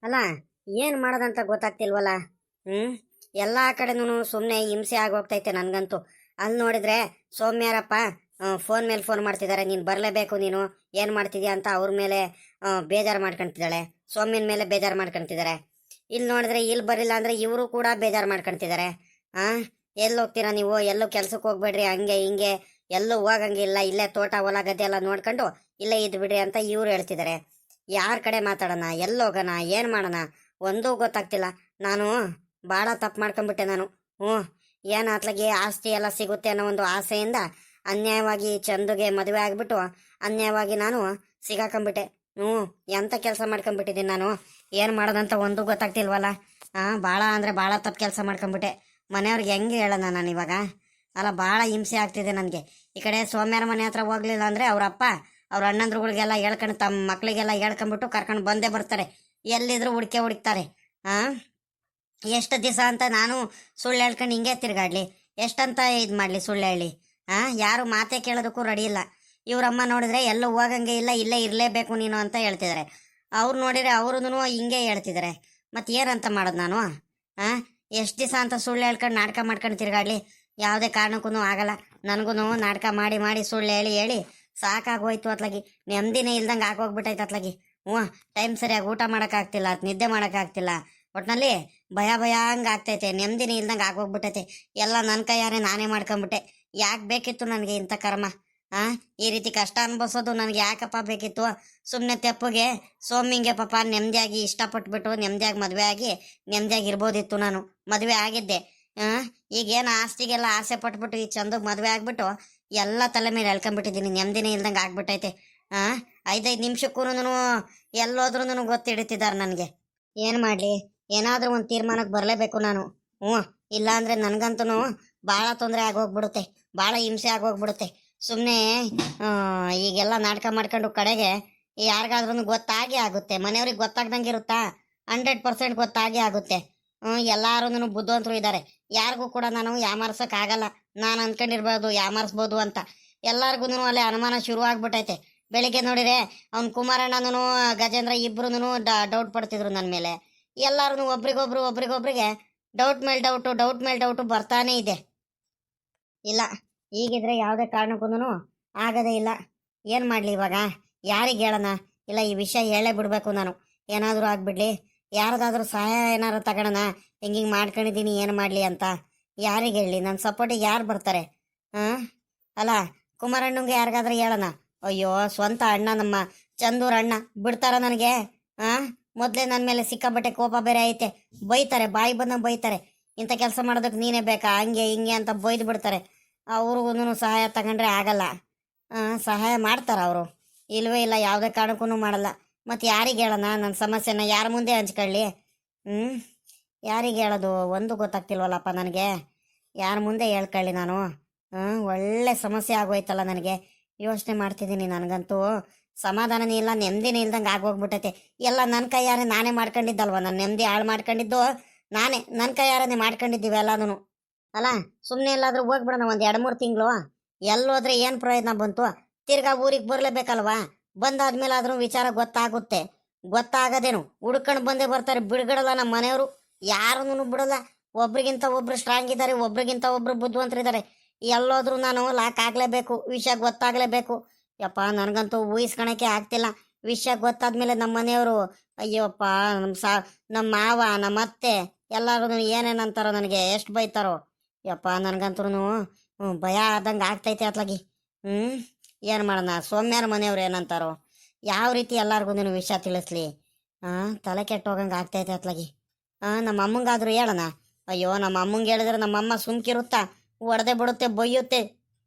ಅಲ್ಲ, ಏನು ಮಾಡೋದಂತ ಗೊತ್ತಾಗ್ತಿಲ್ವಲ್ಲ. ಹ್ಮ್ ಎಲ್ಲ ಕಡೆನೂ ಸುಮ್ಮನೆ ಹಿಂಸೆ ಆಗೋಗ್ತೈತೆ ನನಗಂತೂ. ಅಲ್ಲಿ ನೋಡಿದ್ರೆ ಸೌಮ್ಯಾರಪ್ಪ ಫೋನ್ ಮೇಲೆ ಫೋನ್ ಮಾಡ್ತಿದ್ದಾರೆ, ನೀನು ಬರಲೇಬೇಕು, ನೀನು ಏನು ಮಾಡ್ತಿದ್ಯಾ ಅಂತ ಅವ್ರ ಮೇಲೆ ಬೇಜಾರು ಮಾಡ್ಕೊಂತಿದ್ದಾಳೆ. ಸೌಮ್ಯನ ಮೇಲೆ ಬೇಜಾರು ಮಾಡ್ಕೊಂತಿದ್ದಾರೆ. ಇಲ್ಲಿ ನೋಡಿದ್ರೆ ಇಲ್ಲಿ ಬರಿಲ್ಲ ಅಂದ್ರೆ ಇವರು ಕೂಡ ಬೇಜಾರು ಮಾಡ್ಕೊಂತಿದ್ದಾರೆ. ಆ ಎಲ್ಲಿ ಹೋಗ್ತೀರಾ ನೀವು? ಎಲ್ಲೂ ಕೆಲ್ಸಕ್ಕೆ ಹೋಗ್ಬೇಡ್ರಿ, ಹಂಗೆ ಹಿಂಗೆ ಎಲ್ಲೂ ಹೋಗಂಗಿಲ್ಲ, ಇಲ್ಲೇ ತೋಟ ಹೊಲ ಗದ್ದೆ ಎಲ್ಲ ನೋಡ್ಕೊಂಡು ಇಲ್ಲೇ ಇದ್ ಬಿಡ್ರಿ ಅಂತ ಇವ್ರು ಹೇಳ್ತಿದ್ದಾರೆ. ಯಾರ ಕಡೆ ಮಾತಾಡೋಣ, ಎಲ್ಲಿ ಹೋಗೋಣ, ಏನು ಮಾಡೋಣ ಒಂದೂ ಗೊತ್ತಾಗ್ತಿಲ್ಲ. ನಾನು ಭಾಳ ತಪ್ಪು ಮಾಡ್ಕೊಂಡ್ಬಿಟ್ಟೆ ನಾನು. ಹ್ಞೂ, ಏನು ಅತ್ಲಾಗೆ ಆಸ್ತಿ ಎಲ್ಲ ಸಿಗುತ್ತೆ ಅನ್ನೋ ಒಂದು ಆಸೆಯಿಂದ ಅನ್ಯಾಯವಾಗಿ ಚಂದುಗೆ ಮದುವೆ ಆಗ್ಬಿಟ್ಟು ಅನ್ಯಾಯವಾಗಿ ನಾನು ಸಿಗಾಕೊಂಡ್ಬಿಟ್ಟೆ. ಹ್ಞೂ, ಎಂಥ ಕೆಲಸ ಮಾಡ್ಕೊಂಡ್ಬಿಟ್ಟಿದ್ದೀನಿ ನಾನು. ಏನು ಮಾಡೋದಂತ ಒಂದೂ ಗೊತ್ತಾಗ್ತಿಲ್ವಲ್ಲ. ಭಾಳ ಅಂದರೆ ಭಾಳ ತಪ್ಪು ಕೆಲಸ ಮಾಡ್ಕೊಂಡ್ಬಿಟ್ಟೆ. ಮನೆಯವ್ರಿಗೆ ಹೆಂಗೆ ಹೇಳೋಣ ನಾನು ಇವಾಗ? ಅಲ್ಲ, ಭಾಳ ಹಿಂಸೆ ಆಗ್ತಿದೆ ನನಗೆ. ಈ ಕಡೆ ಸೌಮ್ಯರ ಮನೆ ಹತ್ರ ಹೋಗ್ಲಿಲ್ಲ ಅಂದರೆ ಅವರಪ್ಪ ಅವ್ರ ಅಣ್ಣಂದ್ರುಗಳಿಗೆಲ್ಲ ಹೇಳ್ಕೊಂಡು ತಮ್ಮ ಮಕ್ಳಿಗೆಲ್ಲ ಹೇಳ್ಕೊಂಡ್ಬಿಟ್ಟು ಕರ್ಕೊಂಡು ಬಂದೇ ಬರ್ತಾರೆ. ಎಲ್ಲಿದ್ರು ಹುಡುಕ್ತಾರೆ. ಎಷ್ಟು ದಿವಸ ಅಂತ ನಾನು ಸುಳ್ಳು ಹೇಳ್ಕೊಂಡು ಹಿಂಗೆ ತಿರ್ಗಾಡ್ಲಿ? ಎಷ್ಟಂತ ಇದು ಮಾಡಲಿ ಸುಳ್ಳು ಹೇಳಿ? ಯಾರು ಮಾತೇ ಕೇಳೋದಕ್ಕೂ ರೆಡಿ ಇಲ್ಲ. ಇವ್ರಮ್ಮ ನೋಡಿದ್ರೆ ಎಲ್ಲೂ ಹೋಗಂಗೆ ಇಲ್ಲ, ಇಲ್ಲೇ ಇರಲೇಬೇಕು ನೀನು ಅಂತ ಹೇಳ್ತಿದ್ದಾರೆ. ಅವ್ರು ನೋಡಿದ್ರೆ ಅವ್ರೂ ಹಿಂಗೆ ಹೇಳ್ತಿದ್ದಾರೆ. ಮತ್ತು ಏನಂತ ಮಾಡೋದು ನಾನು? ಎಷ್ಟು ದಿವಸ ಅಂತ ಸುಳ್ಳು ಹೇಳ್ಕೊಂಡು ನಾಟಕ ಮಾಡ್ಕೊಂಡು ತಿರ್ಗಾಡ್ಲಿ? ಯಾವುದೇ ಕಾರಣಕ್ಕೂ ಆಗಲ್ಲ. ನನಗೂ ನಾಟಕ ಮಾಡಿ ಮಾಡಿ ಸುಳ್ಳು ಹೇಳಿ ಹೇಳಿ ಸಾಕಾಗೋಯ್ತು. ಅತ್ಲಾಗಿ ನೆಮ್ಮದಿನೇ ಇಲ್ದಂಗೆ ಆಗೋಗ್ಬಿಟ್ಟೈತೆ ಅತ್ಲಾಗಿ. ಹ್ಞೂ, ಟೈಮ್ ಸರಿಯಾಗಿ ಊಟ ಮಾಡೋಕ್ಕಾಗ್ತಿಲ್ಲ, ನಿದ್ದೆ ಮಾಡೋಕ್ಕಾಗ್ತಿಲ್ಲ. ಒಟ್ನಲ್ಲಿ ಭಯ ಭಯ ಹಂಗೆ ಆಗ್ತೈತೆ, ನೆಮ್ಮದಿನೇ ಇಲ್ದಂಗೆ ಆಗೋಗ್ಬಿಟ್ಟೈತೆ. ಎಲ್ಲ ನನ್ನ ಕೈಯಾರೆ ನಾನೇ ಮಾಡ್ಕೊಂಬಿಟ್ಟೆ. ಯಾಕೆ ಬೇಕಿತ್ತು ನನಗೆ ಇಂಥ ಕರ್ಮ? ಈ ರೀತಿ ಕಷ್ಟ ಅನ್ಭವಿಸೋದು ನನಗೆ ಯಾಕಪ್ಪ ಬೇಕಿತ್ತು? ಸುಮ್ಮನೆ ತೆಪ್ಪಗೆ ಸೋಮಿಂಗೆ ಪಾಪ ನೆಮ್ಮದಿಯಾಗಿ ಇಷ್ಟಪಟ್ಬಿಟ್ಟು ನೆಮ್ಮದಿಯಾಗಿ ಮದುವೆ ಆಗಿ ನೆಮ್ಮದಿಯಾಗಿ ಇರ್ಬೋದಿತ್ತು. ನಾನು ಮದುವೆ ಆಗಿದ್ದೆ. ಈಗೇನು ಆಸ್ತಿಗೆಲ್ಲ ಆಸೆ ಪಟ್ಬಿಟ್ಟು ಈ ಚಂದಗೆ ಮದುವೆ ಆಗ್ಬಿಟ್ಟು ಎಲ್ಲ ತಲೆ ಮೇಲೆ ಎಳ್ಕೊಂಡ್ಬಿಟ್ಟಿದ್ದೀನಿ. ನೆಮ್ಮದಿನೇ ಇಲ್ದಂಗೆ ಆಗ್ಬಿಟ್ಟೈತೆ. 5-5 ನಿಮಿಷಕ್ಕೂ ಎಲ್ಲೋದ್ರೂ ಗೊತ್ತಿಡ್ತಿದ್ದಾರೆ ನನಗೆ. ಏನು ಮಾಡಲಿ? ಏನಾದರೂ ಒಂದು ತೀರ್ಮಾನಕ್ಕೆ ಬರಲೇಬೇಕು ನಾನು. ಹ್ಞೂ, ಇಲ್ಲ ಅಂದರೆ ನನಗಂತೂ ಭಾಳ ತೊಂದರೆ ಆಗೋಗ್ಬಿಡುತ್ತೆ, ಭಾಳ ಹಿಂಸೆ ಆಗೋಗ್ಬಿಡುತ್ತೆ. ಸುಮ್ಮನೆ ಈಗೆಲ್ಲ ನಾಟಕ ಮಾಡ್ಕೊಂಡು ಕಡೆಗೆ ಯಾರಿಗಾದ್ರೂ ಗೊತ್ತಾಗೇ ಆಗುತ್ತೆ. ಮನೆಯವ್ರಿಗೆ ಗೊತ್ತಾಗ್ದಂಗೆ ಇರುತ್ತಾ? 100% ಗೊತ್ತಾಗೇ ಆಗುತ್ತೆ. ಎಲ್ಲಾರು ಬುದ್ಧಿವಂತರು ಇದ್ದಾರೆ. ಯಾರಿಗೂ ಕೂಡ ನಾನು ಯಾಮಾರ್ಸೋಕ್ಕಾಗಲ್ಲ. ನಾನು ಅಂದ್ಕೊಂಡಿರ್ಬೋದು ಯಾಮಾರಿಸ್ಬೋದು ಅಂತ. ಎಲ್ಲರಿಗೂ ಅಲ್ಲೇ ಅನುಮಾನ ಶುರು ಆಗ್ಬಿಟ್ಟೈತೆ. ಬೆಳಿಗ್ಗೆ ನೋಡಿರೆ ಅವ್ನು ಕುಮಾರಣ್ಣನೂ ಗಜೇಂದ್ರ ಇಬ್ರು ಡೌಟ್ ಪಡ್ತಿದ್ರು ನನ್ನ ಮೇಲೆ. ಎಲ್ಲರೂ ಒಬ್ರಿಗೊಬ್ರಿಗೆ ಡೌಟ್ ಮೇಲೆ ಡೌಟು ಬರ್ತಾನೆ ಇದೆ. ಇಲ್ಲ, ಈಗಿದ್ರೆ ಯಾವುದೇ ಕಾರಣಕ್ಕೂ ಆಗದೇ ಇಲ್ಲ. ಏನು ಮಾಡಲಿ ಇವಾಗ? ಯಾರಿಗೆ ಹೇಳೋಣ? ಇಲ್ಲ, ಈ ವಿಷಯ ಹೇಳೇ ಬಿಡಬೇಕು ನಾನು. ಏನಾದರೂ ಆಗ್ಬಿಡ್ಲಿ, ಯಾರದಾದ್ರೂ ಸಹಾಯ ಏನಾದ್ರು ತಗೊಳ್ಳೋಣ, ಹಿಂಗೆ ಮಾಡ್ಕೊಂಡಿದ್ದೀನಿ ಏನು ಮಾಡಲಿ ಅಂತ. ಯಾರಿಗೆ ಹೇಳಲಿ? ನನ್ನ ಸಪೋರ್ಟಿಗೆ ಯಾರು ಬರ್ತಾರೆ? ಅಲ್ಲ, ಕುಮಾರಣ್ಣಂಗೆ ಯಾರಿಗಾದ್ರೂ ಹೇಳೋಣ? ಅಯ್ಯೋ, ಸ್ವಂತ ಅಣ್ಣ, ನಮ್ಮ ಚಂದೂರ್ ಅಣ್ಣ ಬಿಡ್ತಾರ ನನಗೆ? ಮೊದಲೇ ನನ್ನ ಮೇಲೆ ಸಿಕ್ಕಾಬಟ್ಟೆ ಕೋಪ ಬೇರೆ ಐತೆ. ಬೈತಾರೆ, ಬಾಯಿ ಬಂದಂಗೆ ಬೈತಾರೆ. ಇಂಥ ಕೆಲಸ ಮಾಡೋದಕ್ಕೆ ನೀನೇ ಬೇಕಾ, ಹಂಗೆ ಹಿಂಗೆ ಅಂತ ಬೈದು ಬಿಡ್ತಾರೆ. ಅವ್ರಿಗೂ ಸಹಾಯ ತಗೊಂಡ್ರೆ ಆಗಲ್ಲ. ಸಹಾಯ ಮಾಡ್ತಾರ ಅವರು? ಇಲ್ವೇ ಇಲ್ಲ, ಯಾವುದೇ ಕಾರಣಕ್ಕೂ ಮಾಡಲ್ಲ. ಮತ್ತು ಯಾರಿಗೆ ಹೇಳೋಣ ನನ್ನ ಸಮಸ್ಯೆನ? ಯಾರ ಮುಂದೆ ಹಂಚ್ಕೊಳ್ಳಿ? ಯಾರಿಗೆ ಹೇಳೋದು ಒಂದು ಗೊತ್ತಾಗ್ತಿಲ್ವಲ್ಲಪ್ಪ ನನಗೆ. ಯಾರ ಮುಂದೆ ಹೇಳ್ಕೊಳ್ಳಿ ನಾನು? ಒಳ್ಳೆ ಸಮಸ್ಯೆ ಆಗೋಯ್ತಲ್ಲ ನನಗೆ. ಯೋಚನೆ ಮಾಡ್ತಿದ್ದೀನಿ. ನನಗಂತೂ ಸಮಾಧಾನನೇ ಇಲ್ಲ, ನೆಮ್ಮದಿನೇ ಇಲ್ದಂಗೆ ಆಗೋಗ್ಬಿಟ್ಟೈತೆ. ಎಲ್ಲ ನನ್ನ ಕೈಯಾರೆ ನಾನೇ ಮಾಡ್ಕೊಂಡಿದ್ದಲ್ವ? ನನ್ನ ನೆಮ್ಮದಿ ಹಾಳು ಮಾಡ್ಕೊಂಡಿದ್ದು ನಾನೇ, ನನ್ನ ಕೈಯಾರನೇ ಮಾಡ್ಕೊಂಡಿದ್ದೀವಿ ಎಲ್ಲನೂ. ಅಲ್ಲ, ಸುಮ್ಮನೆ ಎಲ್ಲಾದ್ರೂ ಹೋಗ್ಬಿಡೋಣ ಒಂದು 2-3 ತಿಂಗಳು. ಎಲ್ಲೋದ್ರೆ ಏನು ಪ್ರಯೋಜನ ಬಂತು? ತಿರ್ಗಾ ಊರಿಗೆ ಬರಲೇಬೇಕಲ್ವಾ? ಬಂದಾದ್ಮೇಲೆ ಆದ್ರೂ ವಿಚಾರ ಗೊತ್ತಾಗುತ್ತೆ. ಗೊತ್ತಾಗದೇನು ಹುಡ್ಕೊಂಡು ಬಂದೇ ಬರ್ತಾರೆ. ಬಿಡ್ಗಡಲ್ಲ ನಮ್ಮ ಮನೆಯವರು, ಯಾರನ್ನೂ ಬಿಡಲ್ಲ. ಒಬ್ರಿಗಿಂತ ಒಬ್ರು ಸ್ಟ್ರಾಂಗ್ ಇದ್ದಾರೆ, ಒಬ್ರಿಗಿಂತ ಒಬ್ರು ಬುದ್ಧಿವಂತರಿದ್ದಾರೆ. ಎಲ್ಲೋದ್ರೂ ನಾನು ಲಾಕ್ ಆಗಲೇಬೇಕು, ವಿಷಯ ಗೊತ್ತಾಗಲೇಬೇಕು. ಯಪ್ಪ, ನನಗಂತೂ ಊಹಿಸ್ಕೊಳಕ್ಕೆ ಆಗ್ತಿಲ್ಲ. ವಿಷಯ ಗೊತ್ತಾದ್ಮೇಲೆ ನಮ್ಮ ಮನೆಯವರು ಅಯ್ಯೋಪ್ಪ, ನಮ್ಮ ಮಾವ, ನಮ್ಮ ಅತ್ತೆ ಎಲ್ಲರೂ ಏನೇನಂತಾರೋ, ನನಗೆ ಎಷ್ಟು ಬೈತಾರೋ. ಯಪ್ಪ, ನನಗಂತೂ ಭಯ ಆದಂಗೆ ಆಗ್ತೈತೆ ಅತ್ಲಾಗಿ. ಏನು ಮಾಡೋಣ? ಸೌಮ್ಯರ ಮನೆಯವ್ರು ಏನಂತಾರೋ, ಯಾವ ರೀತಿ ಎಲ್ಲರಿಗೂ ವಿಷಯ ತಿಳಿಸ್ಲಿ? ತಲೆ ಕೆಟ್ಟೋಗಂಗೆ ಆಗ್ತೈತೆ ಅತ್ಲಾಗಿ. ನಮ್ಮ ಅಮ್ಮಂಗಾದ್ರೂ ಹೇಳೋಣ? ಅಯ್ಯೋ, ನಮ್ಮ ಅಮ್ಮಂಗೆ ಹೇಳಿದ್ರೆ ನಮ್ಮಮ್ಮ ಸುಮ್ಕಿರುತ್ತಾ? ಹೊಡೆದೇ ಬಿಡುತ್ತೆ, ಬೈಯುತ್ತೆ.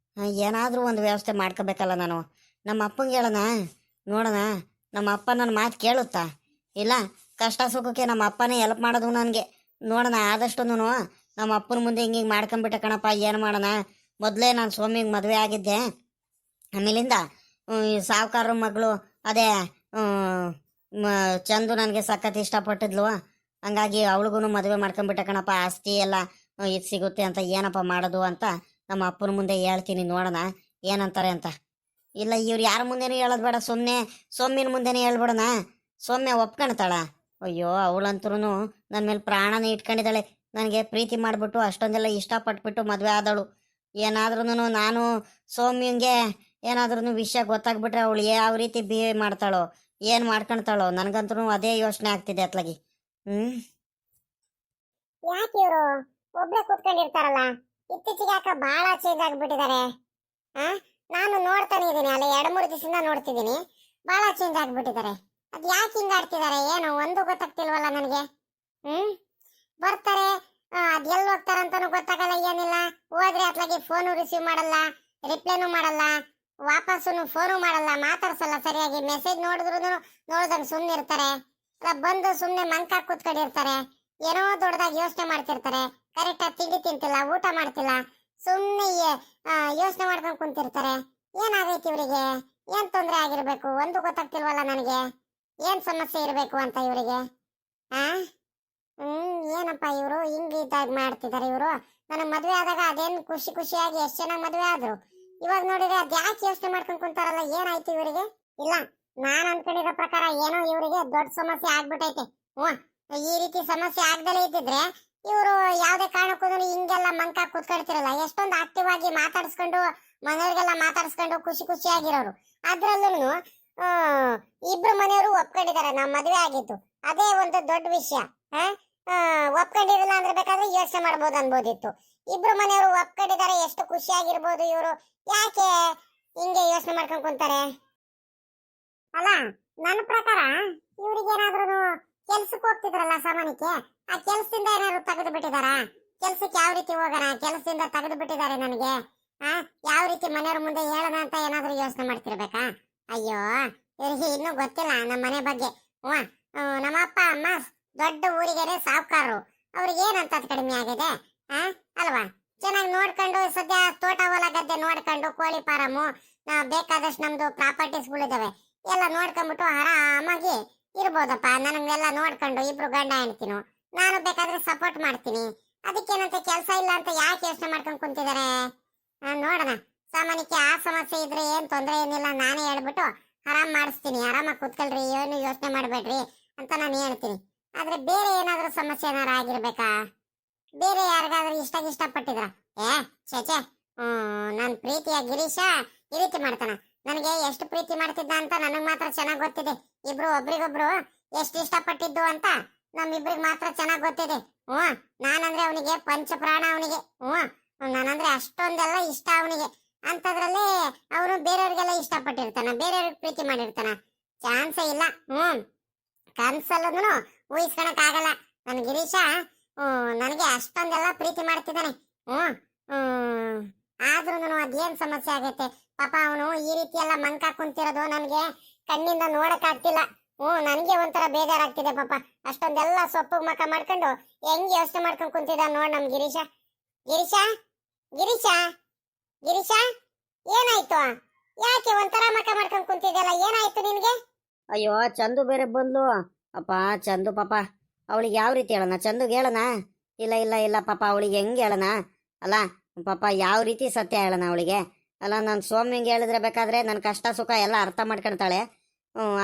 ಏನಾದರೂ ಒಂದು ವ್ಯವಸ್ಥೆ ಮಾಡ್ಕೋಬೇಕಲ್ಲ ನಾನು. ನಮ್ಮ ಅಪ್ಪಂಗೆ ಹೇಳೋಣ? ನೋಡೋಣ, ನಮ್ಮ ಅಪ್ಪ ನನ್ನ ಮಾತು ಕೇಳುತ್ತಾ? ಇಲ್ಲ, ಕಷ್ಟ ಸುಖಕ್ಕೆ ನಮ್ಮ ಅಪ್ಪನೇ ಹೆಲ್ಪ್ ಮಾಡೋದು ನನಗೆ. ನೋಡೋಣ, ಆದಷ್ಟು ನಮ್ಮ ಅಪ್ಪನ ಮುಂದೆ ಹಿಂಗೆ ಮಾಡ್ಕೊಂಬಿಟ್ಟೆ ಕಣಪ್ಪ. ಏನು ಮಾಡೋಣ? ಮೊದಲೇ ನಾನು ಸ್ವಾಮಿಗೆ ಮದುವೆ ಆಗಿದ್ದೆ. ಆಮೇಲಿಂದ ಸಾವುಕಾರ ಮಗಳು ಅದೇ ಚಂದು ನನಗೆ ಸಖತ್ ಇಷ್ಟಪಟ್ಟಿದ್ಲು. ಹಂಗಾಗಿ ಅವಳಿಗೂ ಮದುವೆ ಮಾಡ್ಕೊಂಬಿಟ್ಟೆ ಕಣಪ್ಪ. ಆಸ್ತಿ ಎಲ್ಲ ಇದು ಸಿಗುತ್ತೆ ಅಂತ ಏನಪ್ಪ ಮಾಡೋದು ಅಂತ ನಮ್ಮ ಅಪ್ಪನ ಮುಂದೆ ಹೇಳ್ತೀನಿ. ನೋಡೋಣ ಏನಂತಾರೆ ಅಂತ. ಇಲ್ಲ, ಇವ್ರು ಯಾರ ಮುಂದೆನೂ ಹೇಳೋದು ಬೇಡ, ಸುಮ್ಮನೆ ಸೌಮ್ಯನ ಮುಂದೆನೇ ಹೇಳ್ಬಿಡೋಣ. ಸೌಮ್ಯ ಒಪ್ಕೊಳ್ತಾಳ? ಅಯ್ಯೋ ಅವಳಂತೂ ನನ್ನ ಮೇಲೆ ಪ್ರಾಣನೇ ಇಟ್ಕೊಂಡಿದ್ದಾಳೆ. ನನಗೆ ಪ್ರೀತಿ ಮಾಡಿಬಿಟ್ಟು ಅಷ್ಟೊಂದೆಲ್ಲ ಇಷ್ಟಪಟ್ಬಿಟ್ಟು ಮದುವೆ ಆದಳು. ಏನಾದ್ರೂ ನಾನು ಸೌಮ್ಯಂಗೆ ಏನಾದ್ರೂ ವಿಷಯ ಗೊತ್ತಾಗ್ಬಿಟ್ರೆ ಅವಳು ಯಾವ ರೀತಿ ಬಿಹೇವ್ ಮಾಡ್ತಾಳೋ, ಏನು ಮಾಡ್ಕೊಳ್ತಾಳೋ, ನನಗಂತೂ ಅದೇ ಯೋಚನೆ ಆಗ್ತಿದೆ ಅತ್ಲಾಗಿ. ಹ್ಮ್. ಯಾಕೆ ಇವರು ಒಬ್ಳೆ ಕೂತ್ಕೊಂಡಿರ್ತಾರಲ್ಲ, ಇತ್ತೀಚೆಗೆ ಯಾಕ ಬಹಳ ಚೇಂಜ್ ಆಗ್ಬಿಟ್ಟಿದ್ದಾರೆ? ಆ ನಾನು ನೋಡ್ತಾನೆ ಇದೀನಿ ಅಲ್ಲ, 2-3 ದಿವಸದಿಂದ ನೋಡ್ತಿದ್ದೀನಿ, ಬಹಳ ಚೇಂಜ್ ಆಗ್ಬಿಟ್ಟಿದ್ದಾರೆ. ಅದ್ ಯಾಕೆ ಹಿಂಗ ಆಡ್ತಿದ್ದಾರೆ ಏನೋ ಒಂದು ಗೊತ್ತಾಗ್ತಿಲ್ವಲ್ಲ ನನಗೆ. ಹ್ಮ್. ಬರ್ತಾರೆ, ಅದ್ ಎಲ್ಲಿ ಹೋಗ್ತಾರಂತಾನು ಗೊತ್ತಾಗಲ್ಲ, ಏನಿಲ್ಲ. ಹೋದ್ರೆ ಅತ್ಲಾಗಿ ಫೋನು ರಿಸೀವ್ ಮಾಡಲ್ಲ, ರಿಪ್ಲೈನು ಮಾಡಲ್ಲ, ವಾಪಸ್ಸು ಫೋನು ಮಾಡಲ್ಲ, ಮಾತಾಡ್ಸಲ್ಲ ಸರಿಯಾಗಿ. ಮೆಸೇಜ್ ನೋಡಿದ್ರು ನೋಡ್ದಂಗ್ ಸುಮ್ಮನೆ ಇರ್ತಾರೆ. ಬಂದು ಸುಮ್ಮನೆ ಮಂಕ ಕೂತ್ಕೊಂಡಿರ್ತಾರೆ, ಏನೋ ದೊಡ್ಡದಾಗಿ ಯೋಚನೆ ಮಾಡ್ತಿರ್ತಾರೆ. ಕರೆಕ್ಟ್ ಆಗಿ ತಿಂಡಿ ತಿಂತಿಲ್ಲ, ಊಟ ಮಾಡ್ತಿಲ್ಲ, ಸುಮ್ಮನೆ ಯೋಚನೆ ಮಾಡ್ಕೊಂಡು ಕುಂತಿರ್ತಾರೆ. ಏನಾಗೈತಿ ಇವರಿಗೆ? ಏನ್ ತೊಂದರೆ ಆಗಿರ್ಬೇಕು ಒಂದು ಗೊತ್ತಾಗ್ತಿಲ್ವಲ್ಲ ನನಗೆ. ಏನ್ ಸಮಸ್ಯೆ ಇರಬೇಕು ಅಂತ ಇವರಿಗೆ? ಆ ಏನಪ್ಪ ಇವರು ಹಿಂಗ್ ಇದ್ದಾಗ ಮಾಡ್ತಿದ್ದಾರೆ ಇವರು? ನನಗ್ ಮದ್ವೆ ಆದಾಗ ಅದೇನ್ ಖುಷಿ ಖುಷಿಯಾಗಿ ಎಷ್ಟ್ ಚೆನ್ನಾಗಿ ಮದ್ವೆ ಆದ್ರು. ಇವಾಗ ನೋಡಿದ್ರೆ ಅದ್ ಯಾಕೆ ಯೋಚನೆ ಮಾಡ್ಕೊಂಡ್ ಕುಂತಾರಲ್ಲ, ಏನಾಯ್ತು ಇವರಿಗೆ? ಇಲ್ಲ, ನಾನ್ ಅನ್ಕೊಂಡಿರೋ ಪ್ರಕಾರ ಏನೋ ಇವರಿಗೆ ದೊಡ್ಡ ಸಮಸ್ಯೆ ಆಗ್ಬಿಟ್ಟೈತೆ. ಈ ರೀತಿ ಸಮಸ್ಯೆ ಆಗ್ದಲೇ ಇದ್ದಿದ್ರೆ ಇವರು ಯಾವ್ದೇ ಕಾರಣಕ್ಕೂ ಹಿಂಗೆಲ್ಲ ಮಂಕ ಕೂತ್ಕೊಳ್ತಿರಲ್ಲ. ಎಷ್ಟೊಂದು ಆಕ್ಟಿವ್ ಆಗಿ ಮಾತಾಡ್ಸ್ಕೊಂಡು ಮನೆಯವ್ರಿಗೆಲ್ಲ ಮಾತಾಡ್ಸ್ಕೊಂಡು ಖುಷಿ ಖುಷಿಯಾಗಿರೋರು. ಅದ್ರಲ್ಲೂ ಇಬ್ರು ಮನೆಯವರು ಒಪ್ಕೊಂಡಿದ್ದಾರೆ ನಾವ್ ಮದ್ವೆ ಆಗಿತ್ತು, ಅದೇ ಒಂದು ದೊಡ್ಡ ವಿಷಯ. ಒಪ್ಕೊಂಡಿರಲಿಲ್ಲ ಅಂದ್ರೆ ಬೇಕಾದ್ರೆ ಯೋಚನೆ ಮಾಡ್ಬೋದು ಅನ್ಬೋದಿತ್ತು. ಇಬ್ರು ಮನೆಯವರು ಒಪ್ಕೊಂಡಿದ್ದಾರೆ, ಎಷ್ಟು ಖುಷಿಯಾಗಿರ್ಬೋದು ಇವರು. ಯಾಕೆ ಹಿಂಗೆ ಯೋಚನೆ ಮಾಡ್ಕೊಂಡ್ ಕುಂತಾರೆ? ಅಲ್ಲ, ನನ್ನ ಪ್ರಕಾರ ಇವ್ರಿಗೆ ಏನಾದ್ರೂ ಕೆಲ್ಸಕ್ಕೆ ಹೋಗ್ತಿದ್ರಲ್ಲ ಸಾಮಾನ್ಯಕ್ಕೆ, ಆ ಕೆಲ್ಸದಿಂದ ಏನಾದ್ರು ತೆಗೆದು ಬಿಟ್ಟಿದಾರ? ಕೆಲ್ಸಕ್ಕೆ ಯಾವ ರೀತಿ ಹೋಗೋಣ, ಕೆಲಸದಿಂದ ತೆಗೆದು ಬಿಟ್ಟಿದ್ದಾರೆ ನನಗೆ. ಯಾವ ರೀತಿ ಮನೆಯವ್ರ ಮುಂದೆ ಹೇಳೋಣ ಅಂತ ಏನಾದ್ರು ಯೋಚನೆ ಮಾಡ್ತಿರ್ಬೇಕಾ? ಅಯ್ಯೋ, ಇವ್ರಿಗೆ ಇನ್ನೂ ಗೊತ್ತಿಲ್ಲ ನಮ್ಮ ಮನೆ ಬಗ್ಗೆ. ನಮ್ಮ ಅಪ್ಪ ಅಮ್ಮ ದೊಡ್ಡ ಊರಿಗೆನೆ ಸಾವುಕಾರರು, ಅವ್ರಿಗೆ ಏನಂತ ಕಡಿಮೆ ಆಗಿದೆ ಅಲ್ವಾ? ಚೆನ್ನಾಗಿ ನೋಡ್ಕೊಂಡು ಸದ್ಯ ತೋಟ ಹೊಲ ಗದ್ದೆ ನೋಡ್ಕೊಂಡು, ಕೋಳಿ ಫಾರಮು, ಬೇಕಾದಷ್ಟು ನಮ್ದು ಪ್ರಾಪರ್ಟೀಸ್ಗಳಿದಾವೆ, ಎಲ್ಲ ನೋಡ್ಕೊಂಡ್ಬಿಟ್ಟು ಆರಾಮಾಗಿ ಇರ್ಬೋದಪ್ಪ. ನನಗೆಲ್ಲ ನೋಡ್ಕೊಂಡು ಇಬ್ರು ಗಂಡ ಹೆಣ್ತಿನು, ನಾನು ಬೇಕಾದ್ರೆ ಸಪೋರ್ಟ್ ಮಾಡ್ತೀನಿ. ಅದಕ್ಕೇನಂತ ಕೆಲಸ ಇಲ್ಲ ಅಂತ ಯಾಕೆ ಯೋಚನೆ ಮಾಡ್ಕೊಂಡು ಕುಂತಿದ್ದಾರೆ? ನೋಡೋಣ, ಸಾಮಾನ್ಯಕ್ಕೆ ಆ ಸಮಸ್ಯೆ ಇದ್ರೆ ಏನ್ ತೊಂದರೆ ಏನಿಲ್ಲ, ನಾನೇ ಹೇಳ್ಬಿಟ್ಟು ಆರಾಮ್ ಮಾಡಿಸ್ತೀನಿ. ಆರಾಮಾಗಿ ಕೂತ್ಕೊಳ್ರಿ, ಏನು ಯೋಚನೆ ಮಾಡ್ಬೇಡ್ರಿ ಅಂತ ನಾನು ಹೇಳ್ತೀನಿ. ಆದ್ರೆ ಬೇರೆ ಏನಾದ್ರೂ ಸಮಸ್ಯೆ ಏನಾರ ಆಗಿರ್ಬೇಕಾ? ಬೇರೆ ಯಾರಿಗಾದ್ರೂ ಇಷ್ಟಪಟ್ಟಿದ್ರ? ಚೇಚೆ, ನನ್ ಪ್ರೀತಿಯ ಗಿರೀಶ ಈ ರೀತಿ ಮಾಡ್ತಾನ? ನನಗೆ ಎಷ್ಟು ಪ್ರೀತಿ ಮಾಡ್ತಿದ್ದ ಅಂತ ನನಗ್ ಮಾತ್ರ ಚೆನ್ನಾಗ್ ಗೊತ್ತಿದೆ. ಇಬ್ರು ಒಬ್ರಿಗೊಬ್ರು ಎಷ್ಟು ಇಷ್ಟಪಟ್ಟಿದ್ದು ಅಂತ ನಮ್ಮಿಬ್ರಿಗೆ ಮಾತ್ರ ಚೆನ್ನಾಗ್ ಗೊತ್ತಿದೆ. ನಾನಂದ್ರೆ ಅವನಿಗೆ ಪಂಚಪ್ರಾಣ. ಅವನಿಗೆ ನಾನಂದ್ರೆ ಅಷ್ಟೊಂದೆಲ್ಲ ಇಷ್ಟ ಅವನಿಗೆ. ಅಂತದ್ರಲ್ಲಿ ಅವನು ಬೇರೆಯವ್ರಿಗೆಲ್ಲ ಇಷ್ಟಪಟ್ಟಿರ್ತಾನ, ಬೇರೆಯವ್ರಿಗೆ ಪ್ರೀತಿ ಮಾಡಿರ್ತಾನ? ಚಾನ್ಸೇ ಇಲ್ಲ. ಕನ್ಸಲ್ಲೂ ಊಹಿಸ್ಕೊಳಕ್ ಆಗಲ್ಲ. ನನ್ ಗಿರೀಶ ನನಗೆ ಅಷ್ಟೊಂದೆಲ್ಲ ಪ್ರೀತಿ ಮಾಡ್ತಿದ್ದಾನೆ. ಆದ್ರೂ ಅದೇನ್ ಸಮಸ್ಯೆ ಆಗೈತೆ ಪಾಪ. ಅವನು ಈ ರೀತಿ ಎಲ್ಲ ಮಂಕ ಕುಂತಿರೋದು ನನಗೆ ಕಣ್ಣಿಂದ ನೋಡಕ್ ಆಗ್ತಿಲ್ಲ. ನನಗೆ ಒಂಥರ ಬೇಜಾರಾಗ್ತಿದೆ ಪಾಪ. ಅಷ್ಟೊಂದೆಲ್ಲ ಸೊಪ್ಪು ಮಕ ಮಾಡ್ಕೊಂಡು ಹೆಂಗ್ ಯೋಚನೆ ಮಾಡ್ಕೊಂಡ್ ಕುಂತಿದ್ದ ನೋಡ್ ನಮ್ ಗಿರೀಶ. ಗಿರೀಶ, ಗಿರೀಶ, ಗಿರೀಶ, ಏನಾಯ್ತು? ಯಾಕೆ ಒಂಥರ ಮಕ ಮಾಡ್ಕೊಂಡ್ ಕುಂತಿದ್ದಲ್ಲ, ಏನಾಯ್ತು ನಿನ್ಗೆ? ಅಯ್ಯೋ, ಚಂದು ಬೇರೆ ಬಂದ್ಲು. ಅಪ್ಪ ಚಂದು ಪಾಪ, ಅವಳಿಗೆ ಯಾವ ರೀತಿ ಹೇಳೋಣ? ಚಂದುಗೆ ಹೇಳೋಣ? ಇಲ್ಲ ಇಲ್ಲ ಇಲ್ಲ ಪಾಪ, ಅವಳಿಗೆ ಹೆಂಗೆ ಹೇಳೋಣ? ಅಲ್ಲ ಪಾಪ, ಯಾವ ರೀತಿ ಸತ್ಯ ಹೇಳೋಣ ಅವಳಿಗೆ? ಅಲ್ಲ, ನಾನು ಸೌಮ್ಯಂಗೆ ಹೇಳಿದ್ರೆ ಬೇಕಾದ್ರೆ ನನ್ನ ಕಷ್ಟ ಸುಖ ಎಲ್ಲ ಅರ್ಥ ಮಾಡ್ಕೊಳ್ತಾಳೆ.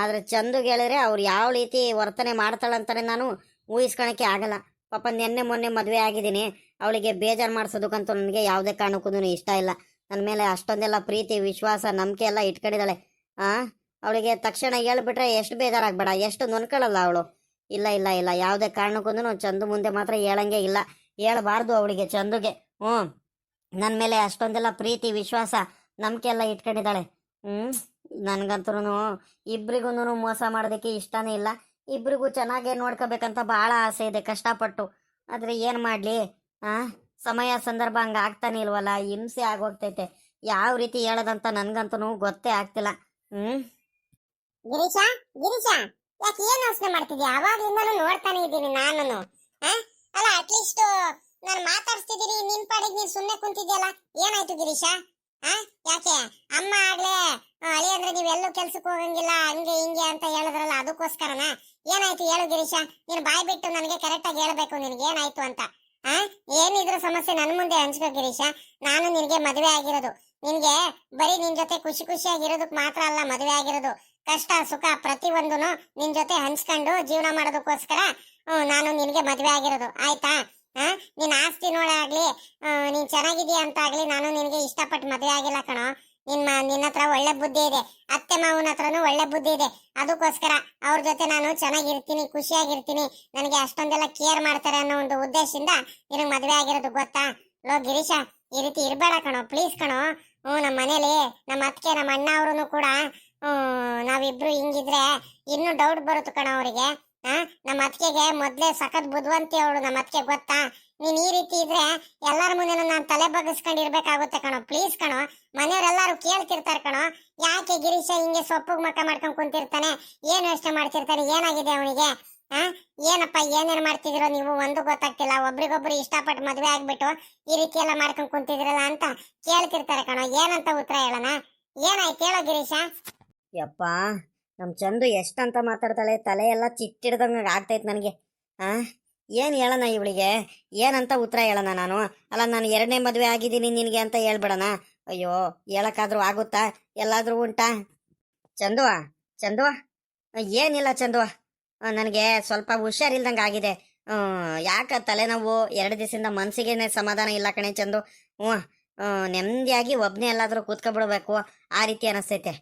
ಆದ್ರೆ ಚಂದುಗೆ ಹೇಳಿದ್ರೆ ಅವ್ರು ಯಾವ ರೀತಿ ವರ್ತನೆ ಮಾಡ್ತಾಳಂತಾನೆ ನಾನು ಊಹಿಸ್ಕೊಳಕ್ಕೆ ಆಗಲ್ಲ. ಪಾಪ ನೆನ್ನೆ ಮೊನ್ನೆ ಮದುವೆ ಆಗಿದ್ದೀನಿ, ಅವಳಿಗೆ ಬೇಜಾರು ಮಾಡಿಸೋದಕ್ಕಂತೂ ನನಗೆ ಯಾವುದೇ ಕಾರಣಕ್ಕೂ ಇಷ್ಟ ಇಲ್ಲ. ನನ್ನ ಮೇಲೆ ಅಷ್ಟೊಂದೆಲ್ಲ ಪ್ರೀತಿ ವಿಶ್ವಾಸ ನಂಬಿಕೆ ಎಲ್ಲ ಇಟ್ಕೊಂಡಿದ್ದಾಳೆ. ಅವಳಿಗೆ ತಕ್ಷಣ ಹೇಳ್ಬಿಟ್ರೆ ಎಷ್ಟು ಬೇಜಾರಾಗ್ಬೇಡ, ಎಷ್ಟು ನೊನ್ಕೊಳ್ಳಲ್ಲ ಅವಳು. ಇಲ್ಲ ಇಲ್ಲ ಇಲ್ಲ, ಯಾವುದೇ ಕಾರಣಕ್ಕೂ ಚಂದು ಮುಂದೆ ಮಾತ್ರ ಹೇಳಂಗೆ ಇಲ್ಲ, ಹೇಳಬಾರ್ದು ಅವಳಿಗೆ, ಚಂದುಗೆ. ನನ್ನ ಮೇಲೆ ಅಷ್ಟೊಂದೆಲ್ಲ ಪ್ರೀತಿ ವಿಶ್ವಾಸ ನಂಬಿಕೆ ಎಲ್ಲ ಇಟ್ಕೊಂಡಿದ್ದಾಳೆ. ನನ್ಗಂತೂ ಇಬ್ರಿಗೂ ಮೋಸ ಮಾಡೋದಕ್ಕೆ ಇಷ್ಟನೇ ಇಲ್ಲ. ಇಬ್ರಿಗೂ ಚೆನ್ನಾಗೇ ನೋಡ್ಕೋಬೇಕಂತ ಬಹಳ ಆಸೆ ಇದೆ ಕಷ್ಟಪಟ್ಟು. ಆದ್ರೆ ಏನ್ ಮಾಡ್ಲಿ, ಸಮಯ ಸಂದರ್ಭ ಹಂಗ ಆಗ್ತಾನೆ ಇಲ್ವಲ್ಲ, ಹಿಂಸೆ ಆಗೋಗ್ತೈತೆ. ಯಾವ ರೀತಿ ಹೇಳೋದಂತ ನನ್ಗಂತೂ ಗೊತ್ತೇ ಆಗ್ತಿಲ್ಲ. ಗಿರೀಶ, ಗಿರೀಶ, ಯಾಕೆ ಏನ್ ಯೋಚನೆ ಮಾಡ್ತಿದ್ಯಾ? ಅವಾಗ್ಲಿಂದನೂ ನೋಡ್ತಾನೆ ಇದ್ದೀನಿ ನಾನು. ಅಲ್ಲ, ಅಟ್ಲೀಸ್ಟ್ ನಾನು ಮಾತಾಡ್ಸ್ತಿದ್ದೀರಿ, ನಿನ್ ಪಾಡಿಗೆ ನೀನ್ ಸುಮ್ಮನೆ ಕುಂತಿದ್ಯಲ್ಲ, ಏನಾಯ್ತು ಗಿರೀಶ? ಯಾಕೆ ಅಮ್ಮ ಆಗ್ಲೇ ಅಳಿ ಅಂದ್ರೆ ನೀವೆಲ್ಲೂ ಕೆಲ್ಸಕ್ಕೆ ಹೋಗಂಗಿಲ್ಲ ಹಂಗೆ ಹಿಂಗೆ ಅಂತ ಹೇಳಿದ್ರಲ್ಲ, ಅದಕ್ಕೋಸ್ಕರನ? ಏನಾಯ್ತು ಹೇಳು ಗಿರೀಶ, ನೀನ್ ಬಾಯ್ ಬಿಟ್ಟು ನನಗೆ ಕರೆಕ್ಟ್ ಆಗಿ ಹೇಳ್ಬೇಕು, ನಿನ್ಗೆ ಏನಾಯ್ತು ಅಂತ. ಏನಿದ್ರು ಸಮಸ್ಯೆ ನನ್ ಮುಂದೆ ಹಂಚ್ಕೋ ಗಿರೀಶ. ನಾನು ನಿನ್ಗೆ ಮದುವೆ ಆಗಿರೋದು, ನಿನ್ಗೆ ಬರೀ ನಿನ್ ಜೊತೆ ಖುಷಿ ಖುಷಿಯಾಗಿರೋದಕ್ ಮಾತ್ರ ಅಲ್ಲ ಮದುವೆ ಆಗಿರೋದು. ಕಷ್ಟ ಸುಖ ಪ್ರತಿಯೊಂದನು ನಿನ್ ಜೊತೆ ಹಂಚ್ಕೊಂಡು ಜೀವನ ಮಾಡೋದಕ್ಕೋಸ್ಕರ ನಾನು ನಿನಗೆ ಮದ್ವೆ ಆಗಿರೋದು ಆಯ್ತಾ. ನಿನ್ ಆಸ್ತಿ ನೋಡಾಗ್ಲಿ ನೀನ್ ಚೆನ್ನಾಗಿದೀಯ ಅಂತ ಆಗ್ಲಿ ನಾನು ನಿನಗೆ ಇಷ್ಟಪಟ್ಟು ಮದ್ವೆ ಆಗಿಲ್ಲ ಕಣೋ. ನಿನ್ನ ಹತ್ರ ಒಳ್ಳೆ ಬುದ್ಧಿ ಇದೆ, ಅತ್ತೆ ಮಾವನ ಹತ್ರನೂ ಒಳ್ಳೆ ಬುದ್ಧಿ ಇದೆ. ಅದಕ್ಕೋಸ್ಕರ ಅವ್ರ ಜೊತೆ ನಾನು ಚೆನ್ನಾಗಿರ್ತೀನಿ, ಖುಷಿಯಾಗಿರ್ತೀನಿ, ನನಗೆ ಅಷ್ಟೊಂದೆಲ್ಲ ಕೇರ್ ಮಾಡ್ತಾರೆ ಅನ್ನೋ ಒಂದು ಉದ್ದೇಶದಿಂದ ನಿನಗೆ ಮದ್ವೆ ಆಗಿರೋದು ಗೊತ್ತಾ. ಲೋ ಗಿರೀಶ, ಈ ರೀತಿ ಇರ್ಬೇಡ ಕಣೋ, ಪ್ಲೀಸ್ ಕಣೋ. ನಮ್ಮ ಮನೇಲಿ ನಮ್ಮ ಅತ್ತಿಗೆ ನಮ್ಮ ಅಣ್ಣ ಅವರು ಕೂಡ ನಾವಿಬ್ರು ಹಿಂಗಿದ್ರೆ ಇನ್ನೂ ಡೌಟ್ ಬರುತ್ತೆ ಕಣೋ ಅವರಿಗೆ. ನಮ್ಮ ಅತ್ತಿಗೆಗೆ ಮೊದ್ಲೇ ಸಖತ್ ಬುದ್ಧಿವಂತಿ ಅವಳು ನಮ್ಮ ಅತ್ತಿಗೆ ಗೊತ್ತಾ. ನೀನ್ ಈ ರೀತಿ ಇದ್ರೆ ಎಲ್ಲಾರ ಮುಂದೆ ನಾನು ತಲೆ ಬಗ್ಗಿಸ್ಕೊಂಡು ಇರ್ಬೇಕಾಗುತ್ತೆ ಕಣೋ. ಪ್ಲೀಸ್ ಕಣೋ, ಮನೆಯವರೆಲ್ಲರೂ ಕೇಳ್ತಿರ್ತಾರೆ ಕಣೋ, ಯಾಕೆ ಗಿರೀಶ ಹಿಂಗೆ ಸೊಪ್ಪು ಮಕ್ಕ ಮಾಡ್ಕೊಂಡ್ ಕುಂತಿರ್ತಾನೆ, ಏನ್ ಯೋಚನೆ ಮಾಡ್ತಿರ್ತಾನೆ, ಏನಾಗಿದೆ ಅವನಿಗೆ, ಏನಪ್ಪ ಏನೇನ್ ಮಾಡ್ತಿದಿರೋ ನೀವು ಒಂದು ಗೊತ್ತಾಗ್ತಿಲ್ಲ. ಒಬ್ರಿಗೊಬ್ರು ಇಷ್ಟಪಟ್ಟು ಮದ್ವೆ ಆಗ್ಬಿಟ್ಟು ಈ ರೀತಿ ಎಲ್ಲ ಮಾಡ್ಕೊಂಡ್ ಕುಂತಿದ್ರಲ್ಲ ಅಂತ ಕೇಳ್ತಿರ್ತಾರೆ ಕಣೋ. ಏನಂತ ಉತ್ತರ ಹೇಳೋಣ? ಏನಾಯ್ತು ಹೇಳೋ ಗಿರೀಶ? ಯಪ್ಪ, ನಮ್ಮ ಚಂದು ಎಷ್ಟಂತ ಮಾತಾಡ್ತಾಳೆ, ತಲೆ ಎಲ್ಲ ಚಿಟ್ಟಿಡ್ದಂಗೆ ಆಗ್ತೈತೆ ನನಗೆ. ಏನು ಹೇಳೋಣ ಇವಳಿಗೆ, ಏನಂತ ಉತ್ತರ ಹೇಳೋಣ ನಾನು? ಅಲ್ಲ, ನಾನು ಎರಡನೇ ಮದುವೆ ಆಗಿದ್ದೀನಿ ನಿನಗೆ ಅಂತ ಹೇಳ್ಬಿಡೋಣ? ಅಯ್ಯೋ, ಹೇಳಕ್ಕಾದ್ರೂ ಆಗುತ್ತಾ? ಎಲ್ಲಾದ್ರೂ ಉಂಟಾ? ಚಂದುವ ಚಂದುವ, ಏನಿಲ್ಲ ಚಂದುವ, ನನಗೆ ಸ್ವಲ್ಪ ಹುಷಾರಿಲ್ದಂಗೆ ಆಗಿದೆ. ಯಾಕೆ ತಲೆನೋವು? 2 ದಿವಸದಿಂದ ಮನಸ್ಸಿಗೇನೆ ಸಮಾಧಾನ ಇಲ್ಲ ಕಣೆ ಚಂದು. ನೆಮ್ಮದಿಯಾಗಿ ಒಬ್ಬನೇ ಎಲ್ಲಾದ್ರೂ ಕೂತ್ಕೊಬಿಡ್ಬೇಕು ಆ ರೀತಿ ಅನಿಸ್ತೈತೆ.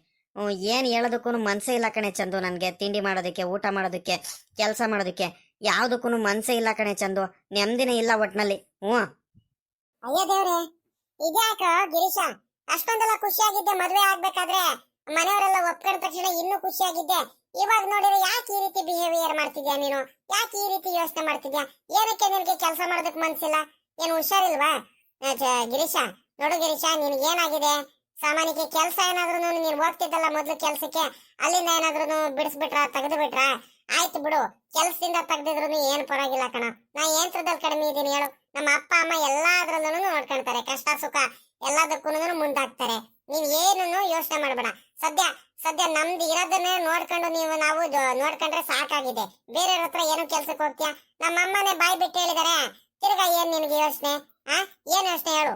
ಏನು ಹೇಳೋದಕ್ಕೂ ಮನಸ್ಸೇ ಇಲ್ಲ ಕಣೆ ಚಂದು. ನನಗೆ ತಿಂಡಿ ಮಾಡೋದಕ್ಕೆ, ಊಟ ಮಾಡೋದಕ್ಕೆ, ಕೆಲಸ ಮಾಡೋದಕ್ಕೆ ಯಾವುದಕ್ಕೂ ಮನಸ್ಸೇ ಇಲ್ಲ ಕಣೆ ಚಂದು. ನೆಮ್ಮದಿನೇ ಇಲ್ಲ ಒಟ್ನಲ್ಲಿ. ಅಯ್ಯೋ ದೇವ್ರೆ, ಇದ್ಯಾಕ ಗಿರೀಶ ಅಷ್ಟೊಂದೆಲ್ಲ ಖುಷಿಯಾಗಿದ್ದೆ ಮದ್ವೆ ಆಗ್ಬೇಕಾದ್ರೆ, ಮನೆಯವರೆಲ್ಲ ಒಪ್ಕೊಂಡ ತಕ್ಷಣ ಇನ್ನೂ ಖುಷಿಯಾಗಿದ್ದೆ. ಇವಾಗ ನೋಡಿದ್ರೆ ಯಾಕೆ ಈ ರೀತಿ ಬಿಹೇವಿಯರ್ ಮಾಡ್ತಿದ್ಯಾ ನೀನು? ಯಾಕೆ ಈ ರೀತಿ ಯೋಚನೆ ಮಾಡ್ತಿದ್ಯಾ? ಏನಕ್ಕೆ ನಿನಗೆ ಕೆಲಸ ಮಾಡೋದಕ್ಕೆ ಮನ್ಸಿಲ್ಲ? ಏನು ಹುಷಾರಿಲ್ವಾ? ಗಿರೀಶ ನೋಡು ಗಿರೀಶ, ನಿನಗೆ ಏನಾಗಿದೆ? ಸಾಮಾನ್ಯಕ್ಕೆ ಕೆಲಸ ಏನಾದ್ರೂ ನೀನು ಹೋಗ್ತಿದ್ದಲ್ಲ ಮೊದ್ಲು ಕೆಲ್ಸಕ್ಕೆ, ಅಲ್ಲಿಂದ ಏನಾದ್ರೂ ಬಿಡಿಸ್ಬಿಟ್ರ, ತೆಗೆದು ಬಿಟ್ರ? ಆಯ್ತು ಬಿಡು, ಕೆಲ್ಸದಿಂದ ತೆಗ್ದಿದ್ರು ಏನ್ ಪರವಾಗಿಲ್ಲ ಕಣ. ನಾ ಯಂತ್ರದಲ್ಲಿ ಕಡಿಮೆ ಇದೀನಿ ಹೇಳು? ನಮ್ಮ ಅಪ್ಪ ಅಮ್ಮ ಎಲ್ಲಾದ್ರಲ್ಲೂ ನೋಡ್ಕೊಂತಾರೆ, ಕಷ್ಟ ಸುಖ ಎಲ್ಲದಕ್ಕೂ ಮುಂದಾಗ್ತಾರೆ. ನೀವ್ ಏನನ್ನು ಯೋಚನೆ ಮಾಡ್ಬೇಡ. ಸದ್ಯ ನಮ್ದು ಇರೋದನ್ನೇ ನೋಡ್ಕೊಂಡು ನಾವು ನೋಡ್ಕೊಂಡ್ರೆ ಸಾಕಾಗಿದೆ. ಬೇರೆಯವ್ರ ಹತ್ರ ಏನು ಕೆಲ್ಸಕ್ಕೆ ಹೋಗ್ತೀಯಾ? ನಮ್ಮ ಅಮ್ಮನೇ ಬಾಯಿ ಬಿಟ್ಟು ಹೇಳಿದಾರೆ, ತಿರ್ಗಾ ಏನ್ ನಿನಗೆ ಯೋಚನೆ? ಏನ್ ಯೋಚನೆ ಹೇಳು?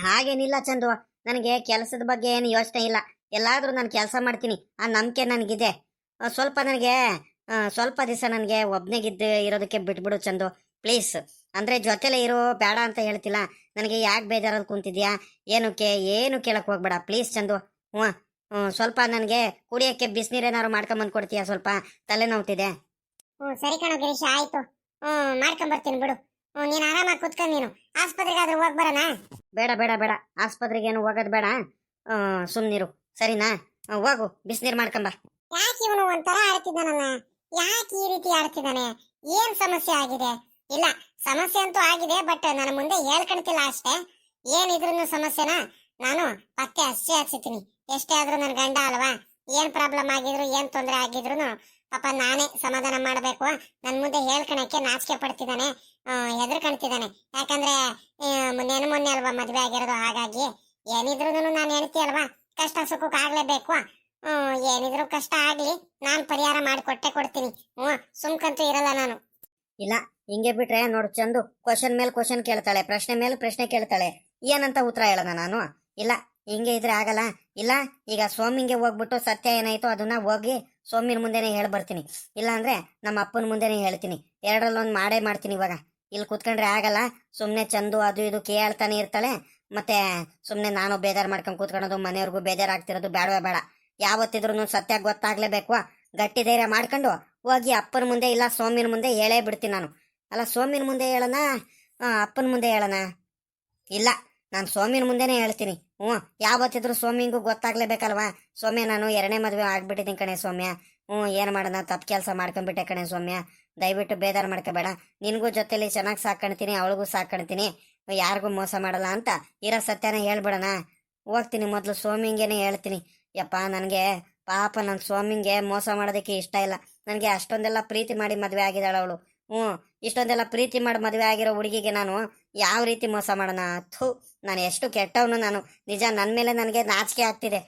ಹಾಗೇನಿಲ್ಲ ಚಂದು, ನನಗೆ ಕೆಲಸದ ಬಗ್ಗೆ ಏನು ಯೋಚನೆ ಇಲ್ಲ. ಎಲ್ಲಾದ್ರೂ ನಾನು ಕೆಲಸ ಮಾಡ್ತೀನಿ ಆ ನಂಬಿಕೆ ನನಗಿದೆ. ಸ್ವಲ್ಪ ದಿವಸ ನನಗೆ ಒಬ್ನೆಗಿದ್ದು ಇರೋದಕ್ಕೆ ಬಿಟ್ಬಿಡು ಚಂದು, ಪ್ಲೀಸ್. ಅಂದ್ರೆ ಜೊತೆಲೆ ಇರೋ ಬೇಡ ಅಂತ ಹೇಳ್ತಿಲ್ಲ. ನನಗೆ ಯಾಕೆ ಬೇಜಾರಲ್ಲಿ ಕುಂತಿದ್ಯಾ, ಏನು ಕೇಳಕ್ ಹೋಗ್ಬೇಡ ಪ್ಲೀಸ್ ಚಂದು. ಸ್ವಲ್ಪ ನನಗೆ ಕುಡಿಯಕ್ಕೆ ಬಿಸಿನೀರೇನಾದ್ರು ಮಾಡ್ಕೊಂಬಂದು ಕೊಡ್ತೀಯಾ? ಸ್ವಲ್ಪ ತಲೆನೋವ್ತಿದೆ. ಸರಿ ಕಣ ಗಿರೀಶ, ಆಯ್ತು, ಮಾಡ್ಕೊಂಬರ್ತೀನಿ ಬಿಡು. ನೀನ್ ಆರಾಮಾಗಿ ಕುತ್ಕೊಂಡ್ ನೀನು ಆಸ್ಪತ್ರೆಗಾದ್ರೂ ಹೋಗ್ ಬರೋಣ? ಬೇಡ ಬೇಡ ಬೇಡ, ಆಸ್ಪತ್ರೆಗೇನು ಹೋಗೋದು ಬೇಡ. ಸುಮ್ನಿರು ಸರಿನಾ? ಹೋಗು, ಬಿಸಿನೀರು ಮಾಡ್ಕೊಂಬ. ಯಾಕೆ ಇವನು ಒಂಥರ ಆಡ್ತಿದ್ದಾನಲ್ಲ? ಯಾಕೆ ಈ ರೀತಿ ಆಡ್ತಿದ್ದಾನೆ? ಏನ್ ಸಮಸ್ಯೆ ಆಗಿದೆ? ಇಲ್ಲ, ಸಮಸ್ಯೆ ಅಂತೂ ಆಗಿದೆ, ಬಟ್ ನನ್ನ ಮುಂದೆ ಹೇಳ್ಕೊಳ್ತಿಲ್ಲ ಅಷ್ಟೇ. ಏನಿದ್ರು ಸಮಸ್ಯೆನ ನಾನು ಪತ್ತೆ ಹಚ್ಚಿ ಹಚ್ಚಿತೀನಿ. ಎಷ್ಟೇ ಆದ್ರೂ ನನ್ನ ಗಂಡ ಅಲ್ವಾ? ಏನ್ ಪ್ರಾಬ್ಲಮ್ ಆಗಿದ್ರು, ಏನ್ ತೊಂದರೆ ಆಗಿದ್ರು ಪಾಪ ನಾನೇ ಸಮಾಧಾನ ಮಾಡ್ಬೇಕು. ನನ್ ಮುಂದೆ ಹೇಳ್ಕೊಳಕ್ಕೆ ನಾಚಿಕೆ ಪಡ್ತಿದ್ದಾನೆ, ಹೆದರ್ಕೊಂತಿದ್ದಾನೆ. ಯಾಕಂದ್ರೆ ಮೊನ್ನೆ ಅಲ್ವಾ ಮದ್ವೆ ಆಗಿರೋದು, ಹಾಗಾಗಿ ಏನಿದ್ರು ನಾನು ಹೇಳ್ತಿ ಅಲ್ವಾ, ಕಷ್ಟ ಸುಖಕ್ಕೆ ಆಗ್ಲೇಬೇಕು. ಏನಿದ್ರು ಕಷ್ಟ ಆಗ್ಲಿ, ನಾನ್ ಪರಿಹಾರ ಮಾಡಿಕೊಟ್ಟೆ ಕೊಡ್ತೀನಿ. ಸುಮ್ಕಂತೂ ಇರಲ್ಲ ನಾನು. ಇಲ್ಲ, ಹಿಂಗೆ ಬಿಟ್ರೆ ನೋಡು ಚಂದು, ಕ್ವಶನ್ ಮೇಲೆ ಕ್ವಶನ್ ಕೇಳ್ತಾಳೆ, ಪ್ರಶ್ನೆ ಮೇಲೆ ಪ್ರಶ್ನೆ ಕೇಳ್ತಾಳೆ. ಏನಂತ ಉತ್ತರ ಹೇಳೋಣ ನಾನು? ಇಲ್ಲ, ಹಿಂಗೆ ಇದ್ರೆ ಆಗಲ್ಲ. ಇಲ್ಲ, ಈಗ ಸೋಮಿಂಗೆ ಹೋಗ್ಬಿಟ್ಟು ಸತ್ಯ ಏನಾಯ್ತು ಅದನ್ನ ಹೋಗಿ ಸೋಮಿನ ಮುಂದೆನೆ ಬರ್ತೀನಿ. ಇಲ್ಲ ಅಂದ್ರೆ ನಮ್ಮ ಅಪ್ಪನ ಮುಂದೆನೆ ಹೇಳ್ತೀನಿ. ಎರಡರಲ್ಲೊಂದು ಮಾಡೇ ಮಾಡ್ತೀನಿ. ಇವಾಗ ಇಲ್ಲಿ ಕುತ್ಕೊಂಡ್ರೆ ಆಗಲ್ಲ. ಸುಮ್ನೆ ಚಂದು ಅದು ಇದು ಕೇಳ್ತಾನೆ ಇರ್ತಾಳೆ. ಮತ್ತೆ ಸುಮ್ನೆ ನಾನು ಬೇಜಾರ್ ಮಾಡ್ಕೊಂಡ್ ಕೂತ್ಕೊಳ್ಳೋದು, ಮನೆಯವ್ರಿಗೂ ಬೇಜಾರಾಗ್ತಿರೋದು ಬೇಡವೇ ಬೇಡ. ಯಾವತ್ತಿದ್ರು ಸತ್ಯ ಗೊತ್ತಾಗ್ಲೇಬೇಕು. ಗಟ್ಟಿ ಧೈರ್ಯ ಮಾಡ್ಕೊಂಡು ಹೋಗಿ ಅಪ್ಪನ ಮುಂದೆ ಇಲ್ಲ ಸೋಮಿನ ಮುಂದೆ ಹೇಳೇ ಬಿಡ್ತೀನಿ ನಾನು. ಅಲ್ಲ, ಸೋಮಿನ ಮುಂದೆ ಹೇಳೋಣ, ಅಪ್ಪನ ಮುಂದೆ ಹೇಳೋಣ? ಇಲ್ಲ, ನಾನು ಸೋಮಿನ ಮುಂದೆನೆ ಹೇಳ್ತೀನಿ. ಯಾವತ್ತಿದ್ರು ಸೋಮಿಂಗೂ ಗೊತ್ತಾಗ್ಲೇಬೇಕಲ್ವಾ? ಸೌಮ್ಯ, ನಾನು 2ನೇ ಮದುವೆ ಆಗ್ಬಿಟ್ಟಿದ್ದೀನಿ ಕಣೆ ಸೌಮ್ಯ. ಏನು ಮಾಡೋಣ, ತಪ್ಪು ಕೆಲಸ ಮಾಡ್ಕೊಂಡ್ಬಿಟ್ಟೆ ಕಣೆ ಸೌಮ್ಯ. ದಯವಿಟ್ಟು ಬೇಜಾರು ಮಾಡ್ಕೋಬೇಡ. ನಿನಗೂ ಜೊತೆಲಿ ಚೆನ್ನಾಗಿ ಸಾಕಣ್ತೀನಿ, ಅವಳಿಗೂ ಸಾಕಣ್ತೀನಿ, ಯಾರಿಗೂ ಮೋಸ ಮಾಡಲ್ಲ ಅಂತ ಇರೋ ಸತ್ಯನ ಹೇಳ್ಬಿಡೋಣ. ಹೋಗ್ತೀನಿ, ಮೊದಲು ಸೋಮಿಂಗೇನೆ ಹೇಳ್ತೀನಿ. ಯಪ್ಪ, ನನಗೆ ಪಾಪ ನನ್ನ ಸೋಮಿಂಗೆ ಮೋಸ ಮಾಡೋದಕ್ಕೆ ಇಷ್ಟ ಇಲ್ಲ. ನನಗೆ ಅಷ್ಟೊಂದೆಲ್ಲ ಪ್ರೀತಿ ಮಾಡಿ ಮದುವೆ ಆಗಿದ್ದಾಳ ಅವಳು. ಇಷ್ಟೊಂದೆಲ್ಲ ಪ್ರೀತಿ ಮಾಡಿ ಮದುವೆ ಆಗಿರೋ ಹುಡುಗಿಗೆ ನಾನು ಯಾವ ರೀತಿ ಮೋಸ ಮಾಡೋಣ? ಥೂ, ನಾನು ಎಷ್ಟು ಕೆಟ್ಟವನು ನಾನು. ನಿಜ, ನನ್ನ ಮೇಲೆ ನನಗೆ ನಾಚಿಕೆ ಆಗ್ತಿದೆ.